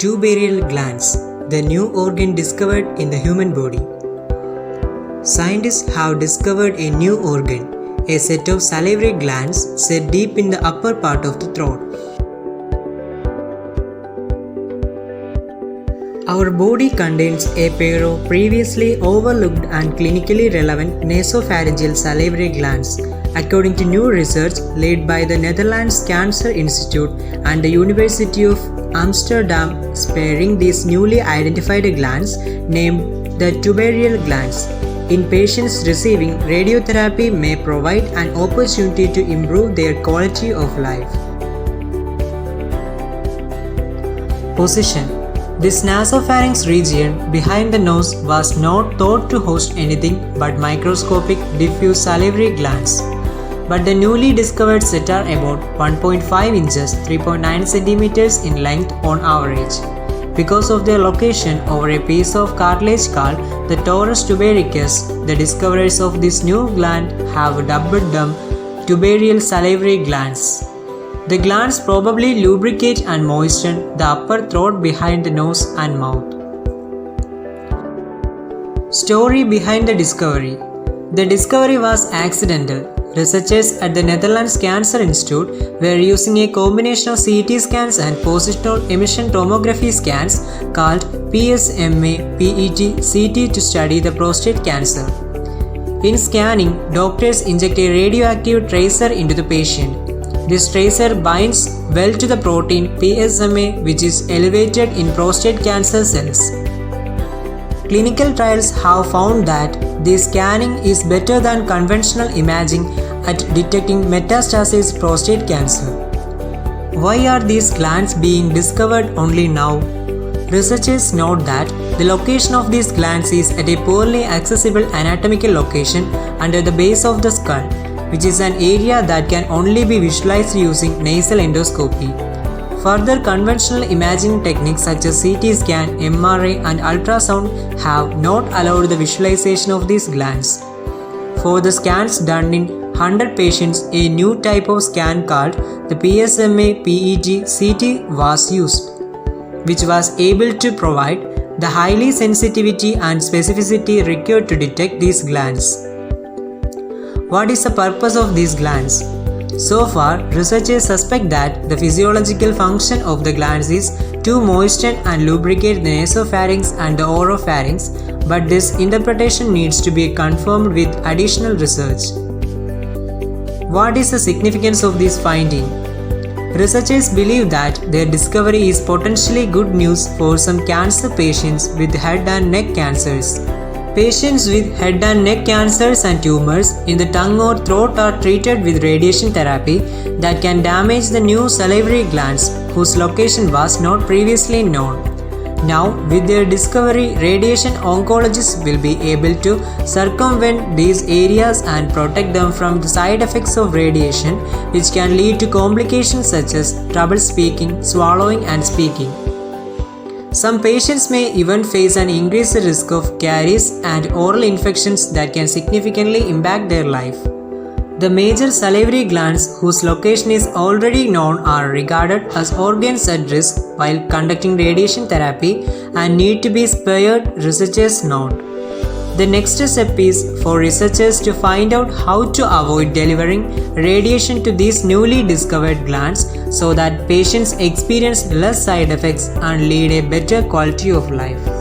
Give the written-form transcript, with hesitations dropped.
Tubercle glands, the new organ discovered in the human body. Scientists have discovered a new organ, a set of salivary glands set deep in the upper part of the throat. Our body contains a pair of previously overlooked and clinically relevant nasopharyngeal salivary glands, according to new research led by the Netherlands Cancer Institute and the University of Amsterdam, sparing these newly identified glands named the tubercle glands in patients receiving radiotherapy may provide an opportunity to improve their quality of life. Position: this nasopharynx region behind the nose was not thought to host anything but microscopic diffuse salivary glands. But the newly discovered set are about 1.5 inches (3.9 centimeters) in length on average. Because of their location over a piece of cartilage called the torus tubericus, the discoverers of this new gland have dubbed them tubercle salivary glands. The glands probably lubricate and moisten the upper throat behind the nose and mouth. Story behind the discovery: the discovery was accidental. Researchers at the Netherlands Cancer Institute were using a combination of CT scans and positional emission tomography scans called PSMA PET CT to study the prostate cancer. In scanning, doctors inject a radioactive tracer into the patient. This tracer binds well to the protein PSMA, which is elevated in prostate cancer cells. Clinical trials have found that this scanning is better than conventional imaging at detecting metastatic prostate cancer. Why are these glands being discovered only now? Researchers note that the location of these glands is at a poorly accessible anatomical location under the base of the skull, which is an area that can only be visualized using nasal endoscopy. Further, conventional imaging techniques such as CT scan, MRI, and ultrasound have not allowed the visualization of these glands. For the scans done in 100 patients, a new type of scan called the PSMA PET CT was used, which was able to provide the highly sensitivity and specificity required to detect these glands. What is the purpose of these glands? So far, researchers suspect that the physiological function of the glands is to moisten and lubricate the nasopharynx and the oropharynx, but this interpretation needs to be confirmed with additional research. What is the significance of this finding? Researchers believe that their discovery is potentially good news for some cancer patients with head and neck cancers. Patients with head and neck cancers and tumors in the tongue or throat are treated with radiation therapy that can damage the new salivary glands whose location was not previously known. Now, with their discovery, radiation oncologists will be able to circumvent these areas and protect them from the side effects of radiation, which can lead to complications such as trouble speaking, swallowing, and speaking. Some patients may even face an increased risk of caries and oral infections that can significantly impact their life. The major salivary glands whose location is already known are regarded as organs at risk while conducting radiation therapy and need to be spared, researchers note. The next step is for researchers to find out how to avoid delivering radiation to these newly discovered glands so that patients experience less side effects and lead a better quality of life.